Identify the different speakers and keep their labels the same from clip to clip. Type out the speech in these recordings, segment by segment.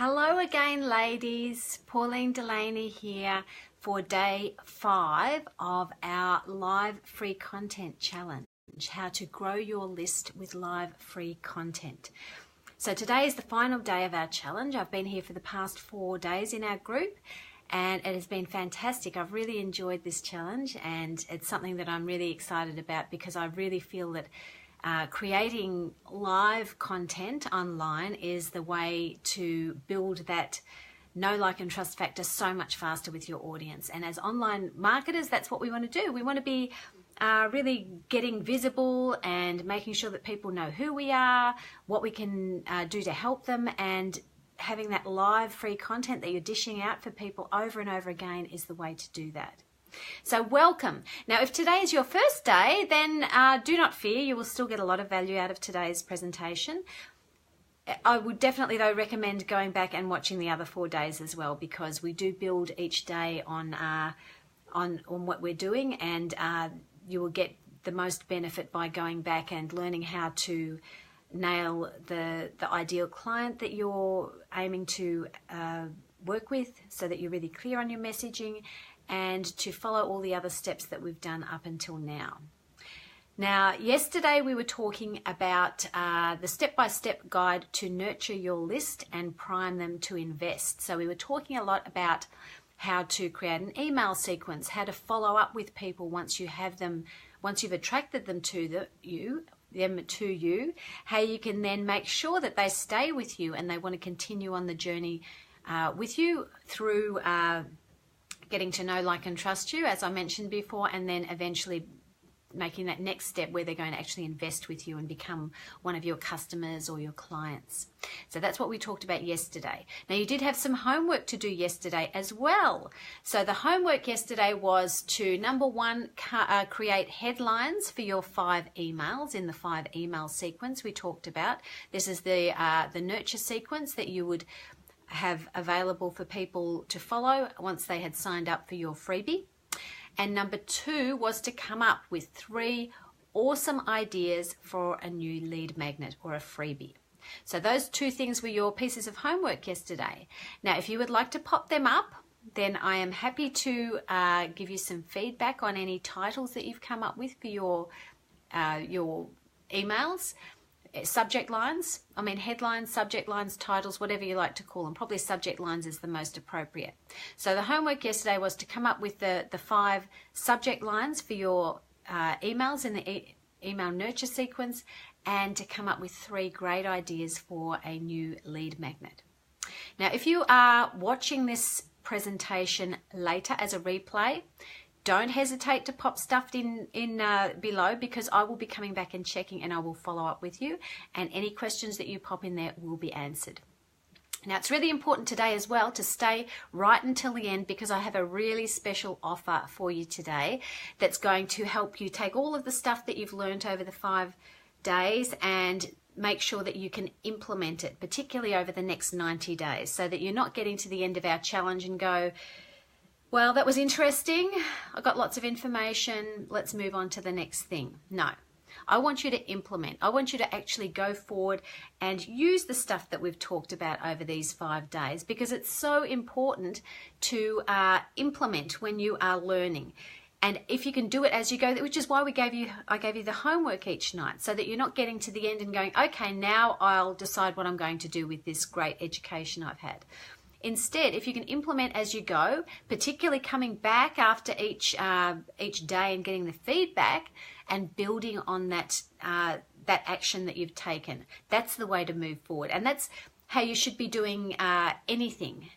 Speaker 1: Hello again, ladies. Pauline Delaney here for day 5 of our live free content challenge, how to grow your list with live free content. So today is the final day of our challenge. I've been here for the past 4 days in our group and it has been fantastic. I've really enjoyed this challenge and it's something that I'm really excited about because I really feel that creating live content online is the way to build that know, like and trust factor so much faster with your audience. And as online marketers, that's what we want to do. We want to be really getting visible and making sure that people know who we are, what we can do to help them, and having that live free content that you're dishing out for people over and over again is the way to do that. So welcome. Now, if today is your first day, then do not fear. You will still get a lot of value out of today's presentation. I would definitely, though, recommend going back and watching the other 4 days as well, because we do build each day on what we're doing, and you will get the most benefit by going back and learning how to nail the ideal client that you're aiming to work with, so that you're really clear on your messaging, and to follow all the other steps that we've done up until now. Now, yesterday we were talking about the step-by-step guide to nurture your list and prime them to invest. So we were talking a lot about how to create an email sequence, how to follow up with people once you have them, once you've attracted them to you, how you can then make sure that they stay with you and they want to continue on the journey with you through getting to know, like, and trust you, as I mentioned before, and then eventually making that next step where they're going to actually invest with you and become one of your customers or your clients. So that's what we talked about yesterday. Now, you did have some homework to do yesterday as well. So the homework yesterday was to, number 1, create headlines for your 5 emails in the 5 email sequence we talked about. This is the nurture sequence that you would have available for people to follow once they had signed up for your freebie. And number 2 was to come up with 3 awesome ideas for a new lead magnet or a freebie. So those 2 things were your pieces of homework yesterday. Now, if you would like to pop them up, then I am happy to give you some feedback on any titles that you've come up with for your emails. Subject lines, headlines, subject lines, titles, whatever you like to call them. Probably subject lines is the most appropriate. So the homework yesterday was to come up with the 5 subject lines for your emails in the email nurture sequence, and to come up with 3 great ideas for a new lead magnet. Now, if you are watching this presentation later as a replay, don't hesitate to pop stuff in below, because I will be coming back and checking, and I will follow up with you, and any questions that you pop in there will be answered. Now, it's really important today as well to stay right until the end, because I have a really special offer for you today that's going to help you take all of the stuff that you've learned over the 5 days and make sure that you can implement it, particularly over the next 90 days, so that you're not getting to the end of our challenge and go, well, that was interesting, I got lots of information, let's move on to the next thing. No, I want you to implement. I want you to actually go forward and use the stuff that we've talked about over these 5 days, because it's so important to implement when you are learning. And if you can do it as you go, which is why I gave you the homework each night, so that you're not getting to the end and going, okay, now I'll decide what I'm going to do with this great education I've had. Instead, if you can implement as you go, particularly coming back after each day and getting the feedback and building on that action that you've taken, that's the way to move forward. And that's how you should be doing anything.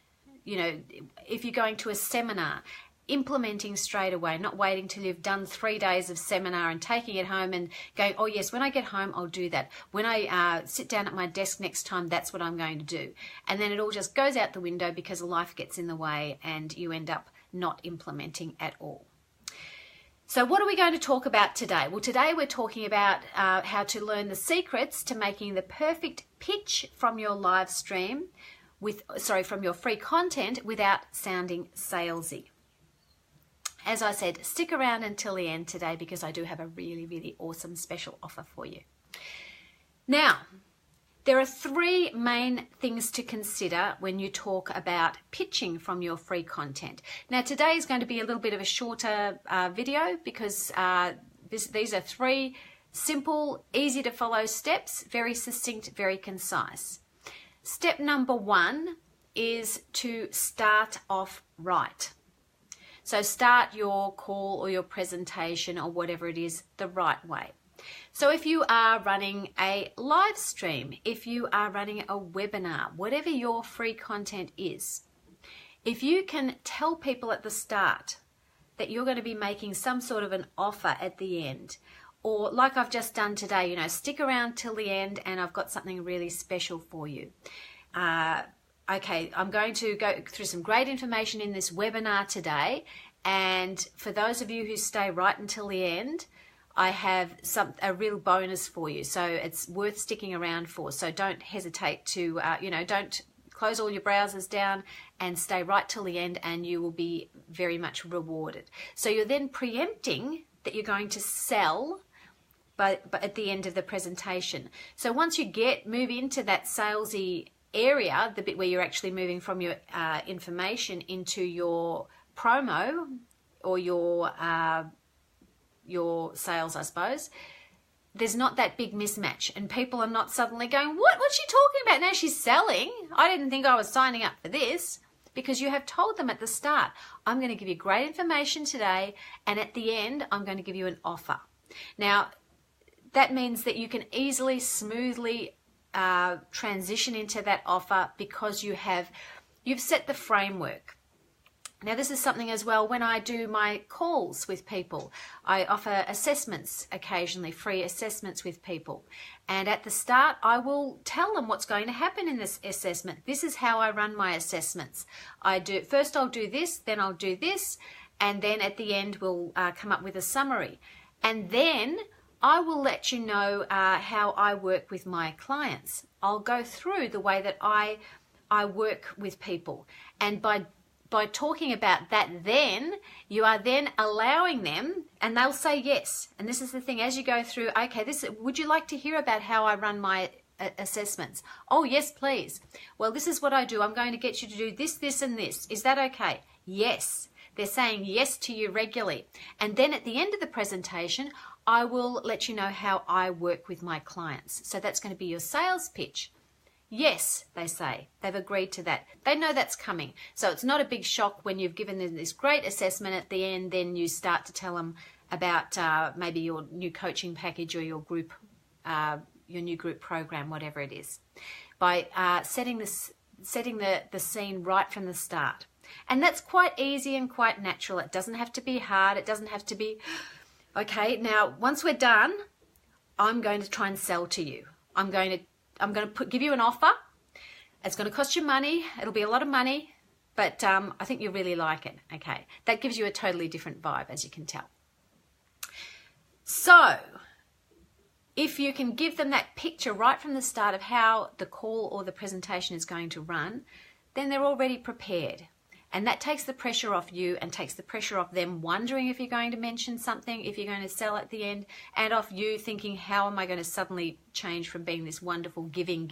Speaker 1: You know, if you're going to a seminar, implementing straight away, not waiting till you've done 3 days of seminar and taking it home and going, oh yes, when I get home, I'll do that. When I sit down at my desk next time, that's what I'm going to do. And then it all just goes out the window because life gets in the way and you end up not implementing at all. So what are we going to talk about today? Well, today we're talking about how to learn the secrets to making the perfect pitch from your live stream from your free content without sounding salesy. As I said, stick around until the end today, because I do have a really, really awesome special offer for you. Now, There are three main things to consider when you talk about pitching from your free content. Now, today is going to be a little bit of a shorter video because these are three simple, easy to follow steps, very succinct, very concise. Step number one is to start off right. So start your call or your presentation or whatever it is the right way. So if you are running a live stream, if you are running a webinar, whatever your free content is, if you can tell people at the start that you're going to be making some sort of an offer at the end, or like I've just done today, you know, stick around till the end and I've got something really special for you. Okay, I'm going to go through some great information in this webinar today, and for those of you who stay right until the end, I have a real bonus for you, so it's worth sticking around for. So don't hesitate to, don't close all your browsers down and stay right till the end, and you will be very much rewarded. So you're then preempting that you're going to sell but at the end of the presentation. So once you move into that salesy area, the bit where you're actually moving from your information into your promo or your sales, I suppose, there's not that big mismatch, and people are not suddenly going, what's she talking about? Now she's selling. I didn't think I was signing up for this, because you have told them at the start, I'm going to give you great information today, and at the end I'm going to give you an offer. Now that means that you can easily, smoothly transition into that offer because you've set the framework. Now this is something as well, when I do my calls with people, I offer assessments occasionally, free assessments with people. And at the start, I will tell them what's going to happen in this assessment. This is how I run my assessments. First I'll do this, then I'll do this, and then at the end we'll come up with a summary. And then I will let you know how I work with my clients. I'll go through the way that I work with people. And by talking about that, then you are then allowing them, and they'll say yes. And this is the thing, as you go through, okay, would you like to hear about how I run my assessments? Oh, yes, please. Well, this is what I do. I'm going to get you to do this, this, and this. Is that okay? Yes. They're saying yes to you regularly. And then at the end of the presentation, I will let you know how I work with my clients. So that's going to be your sales pitch. Yes, they say. They've agreed to that. They know that's coming. So it's not a big shock when you've given them this great assessment at the end, then you start to tell them about maybe your new coaching package or your new group program, whatever it is. By setting the scene right from the start. And that's quite easy and quite natural. It doesn't have to be hard. It doesn't have to be, okay, now once we're done, I'm going to try and sell to you. I'm going to give you an offer. It's going to cost you money. It'll be a lot of money, but I think you'll really like it. Okay, that gives you a totally different vibe, as you can tell. So if you can give them that picture right from the start of how the call or the presentation is going to run, then they're already prepared. And that takes the pressure off you and takes the pressure off them wondering if you're going to mention something, if you're going to sell at the end, and off you thinking, how am I going to suddenly change from being this wonderful giving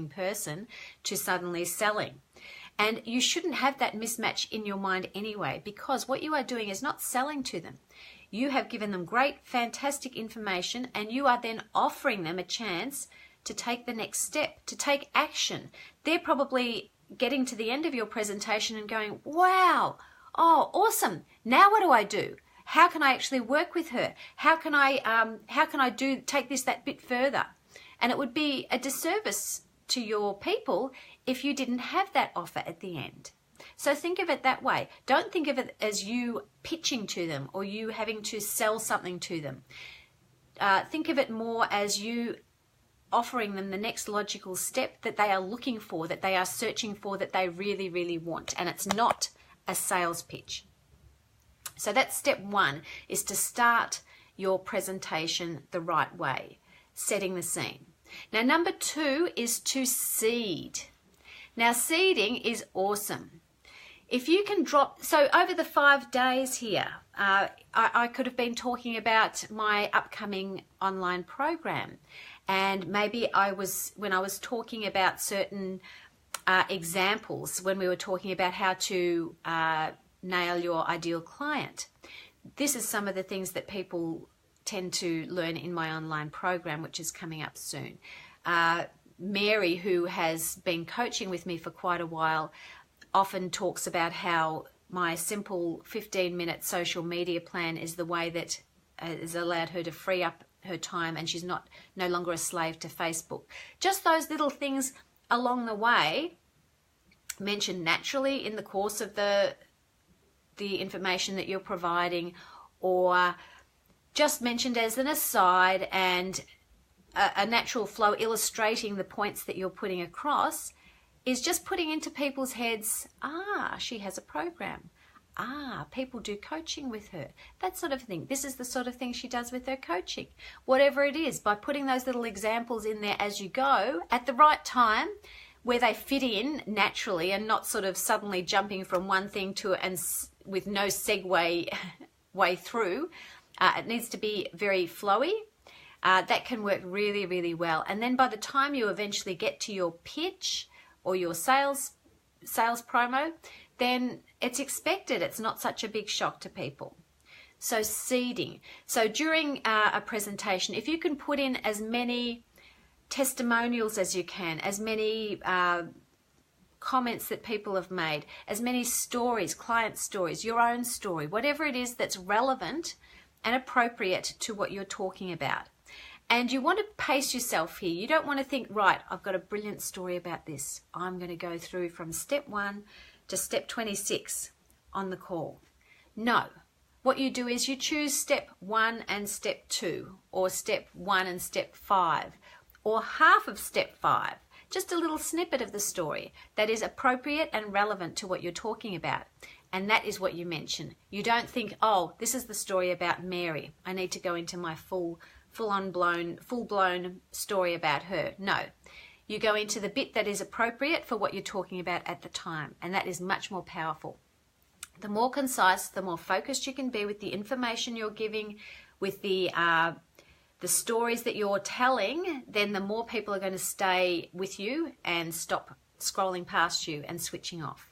Speaker 1: person to suddenly selling? And you shouldn't have that mismatch in your mind anyway, because what you are doing is not selling to them. You have given them great, fantastic information, and you are then offering them a chance to take the next step, to take action. They're probably getting to the end of your presentation and going, wow, oh, awesome. Now what do I do? How can I actually work with her? How can I take this that bit further? And it would be a disservice to your people if you didn't have that offer at the end. So think of it that way. Don't think of it as you pitching to them or you having to sell something to them. Think of it more as you offering them the next logical step that they are looking for, that they are searching for, that they really, really want. And it's not a sales pitch. So that's step one, is to start your presentation the right way, setting the scene. Now, number two is to seed. Now, seeding is awesome. If you can so over the 5 days here, I could have been talking about my upcoming online program. And maybe when I was talking about certain examples, when we were talking about how to nail your ideal client, this is some of the things that people tend to learn in my online program, which is coming up soon. Mary, who has been coaching with me for quite a while, often talks about how my simple 15-minute social media plan is the way that has allowed her to free up her time, and she's no longer a slave to Facebook. Just those little things along the way, mentioned naturally in the course of the information that you're providing, or just mentioned as an aside and a natural flow illustrating the points that you're putting across, is just putting into people's heads, she has a program. People do coaching with her. That sort of thing. This is the sort of thing she does with her coaching. Whatever it is, by putting those little examples in there as you go, at the right time, where they fit in naturally and not sort of suddenly jumping from one thing to and with no segue way through. It needs to be very flowy. That can work really, really well. And then by the time you eventually get to your pitch or your sales promo, then it's expected. It's not such a big shock to people. So seeding. So during a presentation, if you can put in as many testimonials as you can, as many comments that people have made, as many stories, client stories, your own story, whatever it is that's relevant and appropriate to what you're talking about. And you want to pace yourself here. You don't want to think, right, I've got a brilliant story about this. I'm going to go through from step 1 to step 26 on the call. No. What you do is you choose step 1 and step 2, or step 1 and step 5, or half of step 5. Just a little snippet of the story that is appropriate and relevant to what you're talking about. And that is what you mention. You don't think, this is the story about Mary. I need to go into my full-blown story about her. No. You go into the bit that is appropriate for what you're talking about at the time, and that is much more powerful. The more concise, the more focused you can be with the information you're giving, with the stories that you're telling, then the more people are going to stay with you and stop scrolling past you and switching off.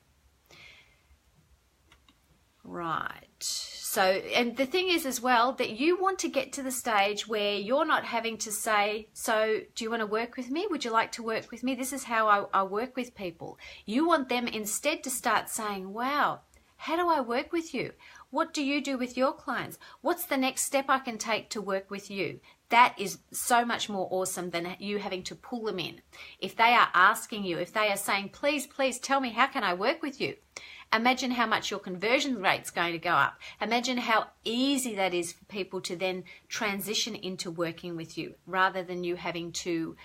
Speaker 1: Right. So, and the thing is as well that you want to get to the stage where you're not having to say, so do you want to work with me? Would you like to work with me? This is how I work with people. You want them instead to start saying, wow, how do I work with you? What do you do with your clients? What's the next step I can take to work with you? That is so much more awesome than you having to pull them in. If they are asking you, if they are saying, please, please tell me, how can I work with you? Imagine how much your conversion rate's going to go up. Imagine how easy that is for people to then transition into working with you rather than you having to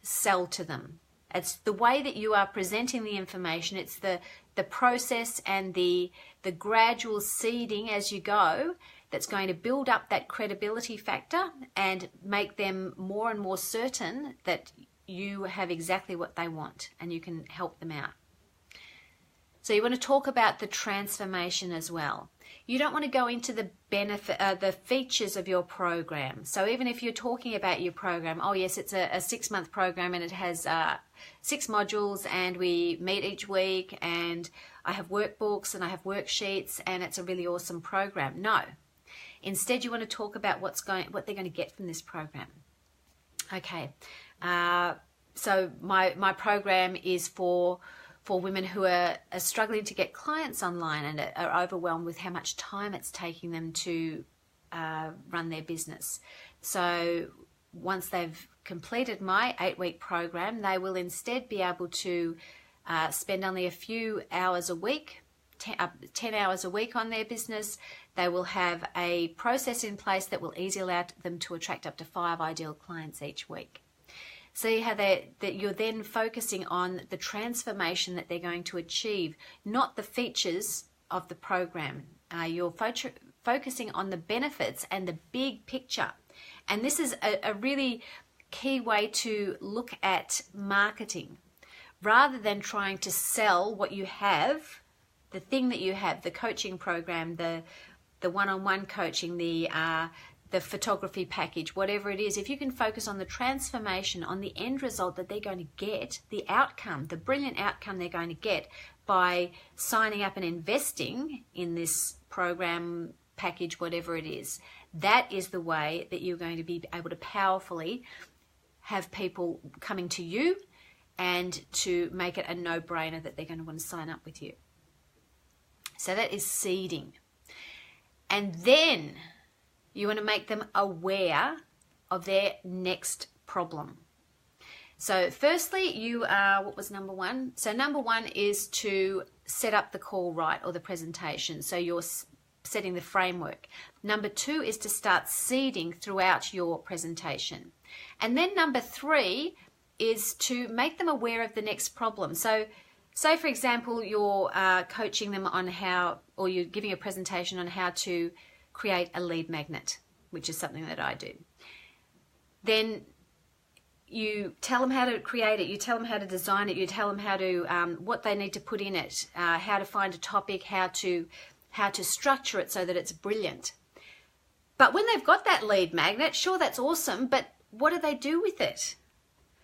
Speaker 1: sell to them. It's the way that you are presenting the information. It's the process and the gradual seeding as you go that's going to build up that credibility factor and make them more and more certain that you have exactly what they want and you can help them out. So you want to talk about the transformation as well. You don't want to go into the benefit, the features of your program. So even if you're talking about your program, yes, it's a 6-month program and it has 6 modules and we meet each week and I have workbooks and I have worksheets and it's a really awesome program. No. Instead, you want to talk about what they're going to get from this program. Okay. So my program is for women who are struggling to get clients online and are overwhelmed with how much time it's taking them to run their business. So once they've completed my 8-week program, they will instead be able to spend only a few hours a week, 10 hours a week on their business. They will have a process in place that will easily allow them to attract up to 5 ideal clients each week. See how that you're then focusing on the transformation that they're going to achieve, not the features of the program. You're focusing on the benefits and the big picture. And this is a really key way to look at marketing. Rather than trying to sell what you have, the thing that you have, the coaching program, the one-on-one coaching, the the photography package, whatever it is, if you can focus on the transformation, on the end result that they're going to get, the outcome, the brilliant outcome they're going to get by signing up and investing in this program, package, whatever it is, that is the way that you're going to be able to powerfully have people coming to you and to make it a no-brainer that they're going to want to sign up with you. So that is seeding. And then you want to make them aware of their next problem. So firstly, you are, what was number one? So number one is to set up the call right, or the presentation. So you're setting the framework. Number two is to start seeding throughout your presentation. And then number three is to make them aware of the next problem. So say, for example, you're coaching them on how, or you're giving a presentation on how to create a lead magnet, which is something that I do. Then you tell them how to create it, you tell them how to design it, you tell them how to, what they need to put in it, how to find a topic, how to structure it so that it's brilliant. But when they've got that lead magnet, sure, that's awesome, but what do they do with it?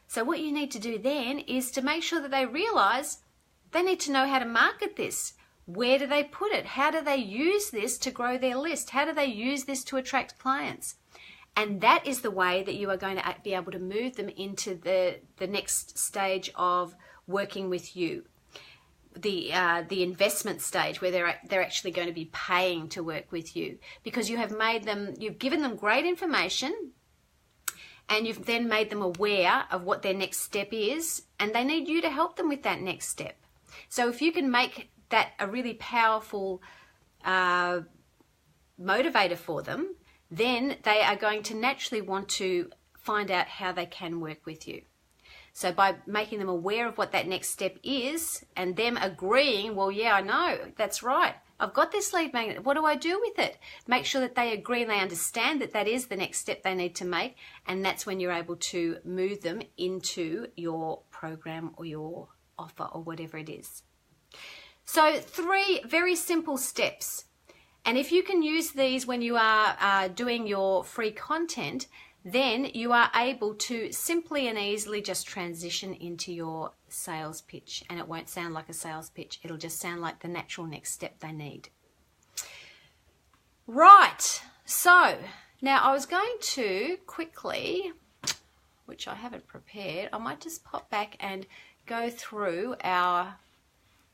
Speaker 1: So what you need to do then is to make sure that they realize they need to know how to market this. Where do they put it? How do they use this to grow their list? How do they use this to attract clients? And that is the way that you are going to be able to move them into the next stage of working with you. The investment stage, where they're actually going to be paying to work with you, because you've given them great information, and you've then made them aware of what their next step is, and they need you to help them with that next step. So if you can make that a really powerful motivator for them, then they are going to naturally want to find out how they can work with you. So by making them aware of what that next step is, and them agreeing, well, yeah, I know, that's right, I've got this lead magnet, what do I do with it? Make sure that they agree and they understand that that is the next step they need to make, and that's when you're able to move them into your program or your offer or whatever it is. So 3 very simple steps. And if you can use these when you are doing your free content, then you are able to simply and easily just transition into your sales pitch, and it won't sound like a sales pitch. It'll just sound like the natural next step they need. Right, so now I was going to quickly, which I haven't prepared, I might just pop back and go through our,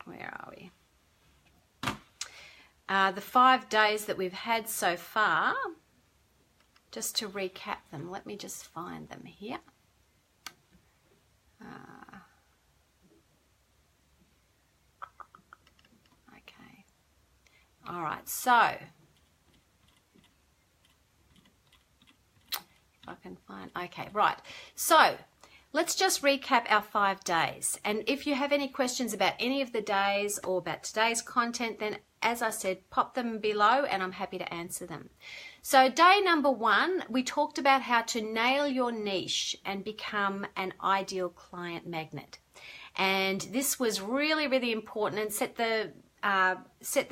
Speaker 1: where are we? The 5 days that we've had so far, just to recap them. Let me just find them here. Okay. All right, so if I can find, okay, right. So let's just recap our 5 days. And if you have any questions about any of the days or about today's content, then as I said, pop them below and I'm happy to answer them. So day number 1, we talked about how to nail your niche and become an ideal client magnet. And this was really, really important, and set the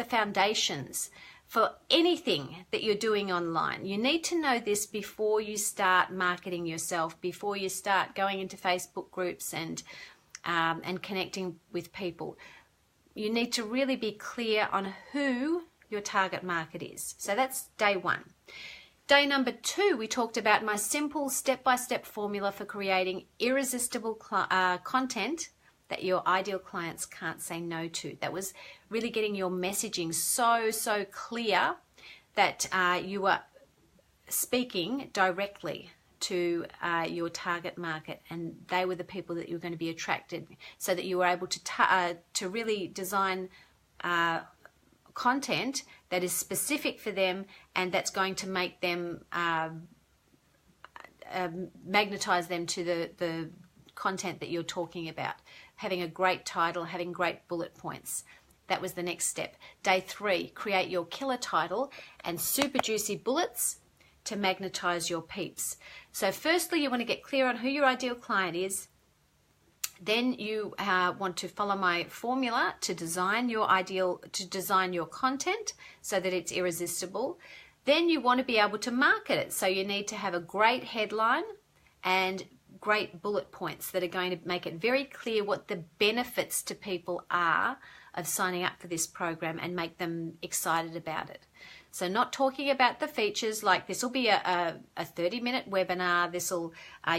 Speaker 1: foundations for anything that you're doing online. You need to know this before you start marketing yourself, before you start going into Facebook groups and connecting with people. You need to really be clear on who your target market is. So that's day 1. Day number 2, we talked about my simple step-by-step formula for creating irresistible content that your ideal clients can't say no to. That was really getting your messaging so clear that you are speaking directly to your target market, and they were the people that you were going to be attracted, so that you were able to really design content that is specific for them, and that's going to make them magnetize them to the content that you're talking about. Having a great title, having great bullet points. That was the next step. Day 3, create your killer title and super juicy bullets to magnetize your peeps. So firstly, you want to get clear on who your ideal client is. Then you want to follow my formula to design your content so that it's irresistible. Then you want to be able to market it. So you need to have a great headline and great bullet points that are going to make it very clear what the benefits to people are of signing up for this program and make them excited about it. So not talking about the features, like this will be a 30-minute webinar.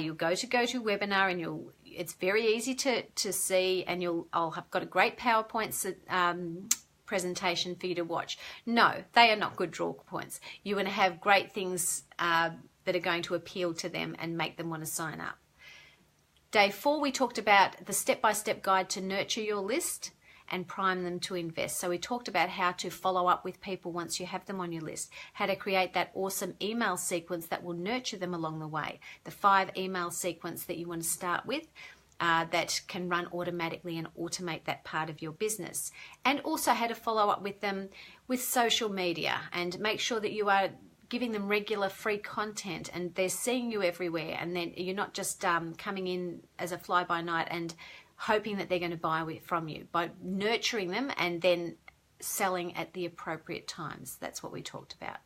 Speaker 1: You'll go to GoToWebinar, and it's very easy to see, and I'll have got a great PowerPoint presentation for you to watch. No, they are not good draw points. You're going to have great things that are going to appeal to them and make them want to sign up. Day 4, we talked about the step-by-step guide to nurture your list and prime them to invest. So we talked about how to follow up with people once you have them on your list, how to create that awesome email sequence that will nurture them along the way, the 5 email sequence that you want to start with that can run automatically and automate that part of your business, and also how to follow up with them with social media and make sure that you are giving them regular free content and they're seeing you everywhere, and then you're not just coming in as a fly-by-night and hoping that they're going to buy from you, by nurturing them and then selling at the appropriate times. That's what we talked about.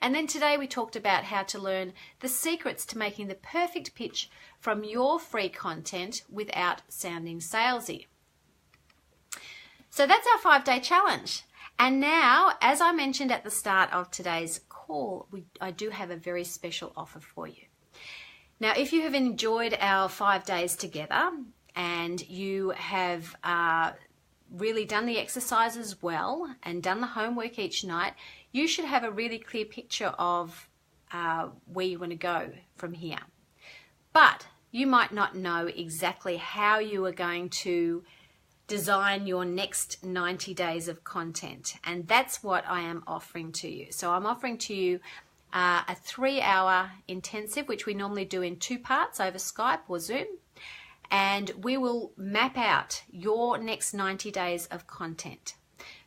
Speaker 1: And then today we talked about how to learn the secrets to making the perfect pitch from your free content without sounding salesy. So that's our 5-day challenge. And now, as I mentioned at the start of today's call, I do have a very special offer for you. Now, if you have enjoyed our 5 days together and you have really done the exercises well and done the homework each night, you should have a really clear picture of where you want to go from here. But you might not know exactly how you are going to design your next 90 days of content, and that's what I am offering to you. So I'm offering to you a 3-hour intensive, which we normally do in 2 parts over Skype or Zoom, and we will map out your next 90 days of content.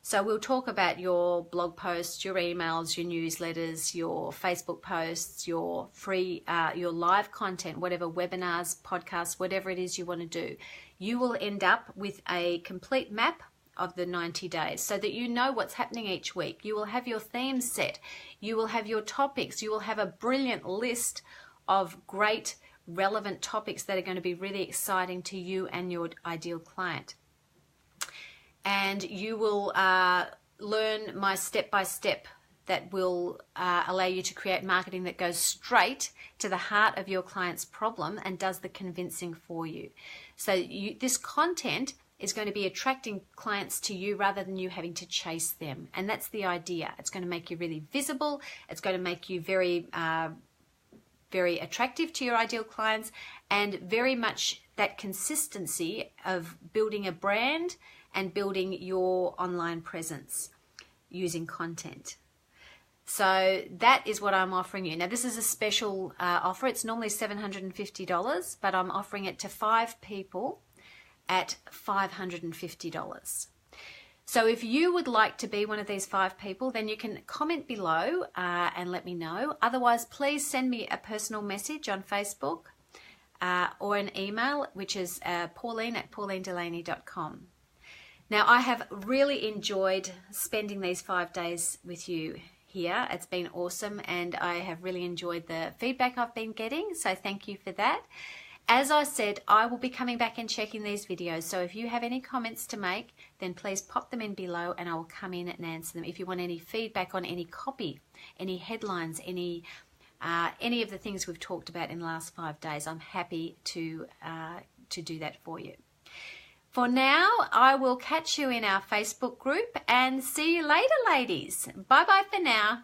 Speaker 1: So we'll talk about your blog posts, your emails, your newsletters, your Facebook posts, your free, your live content, whatever, webinars, podcasts, whatever it is you want to do. You will end up with a complete map of the 90 days so that you know what's happening each week. You will have your themes set. You will have your topics. You will have a brilliant list of great relevant topics that are going to be really exciting to you and your ideal client. And you will learn my step-by-step that will allow you to create marketing that goes straight to the heart of your client's problem and does the convincing for you. So this content is going to be attracting clients to you rather than you having to chase them. And that's the idea. It's going to make you really visible. It's going to make you very attractive to your ideal clients, and very much that consistency of building a brand and building your online presence using content. So that is what I'm offering you. Now, this is a special offer. It's normally $750, but I'm offering it to 5 people at $550. So if you would like to be one of these 5 people, then you can comment below and let me know. Otherwise, please send me a personal message on Facebook or an email, which is pauline@paulinedelaney.com. Now, I have really enjoyed spending these 5 days with you here. It's been awesome, and I have really enjoyed the feedback I've been getting, so thank you for that. As I said, I will be coming back and checking these videos, so if you have any comments to make, then please pop them in below and I will come in and answer them. If you want any feedback on any copy, any headlines, any of the things we've talked about in the last 5 days, I'm happy to do that for you. For now, I will catch you in our Facebook group and see you later, ladies. Bye-bye for now.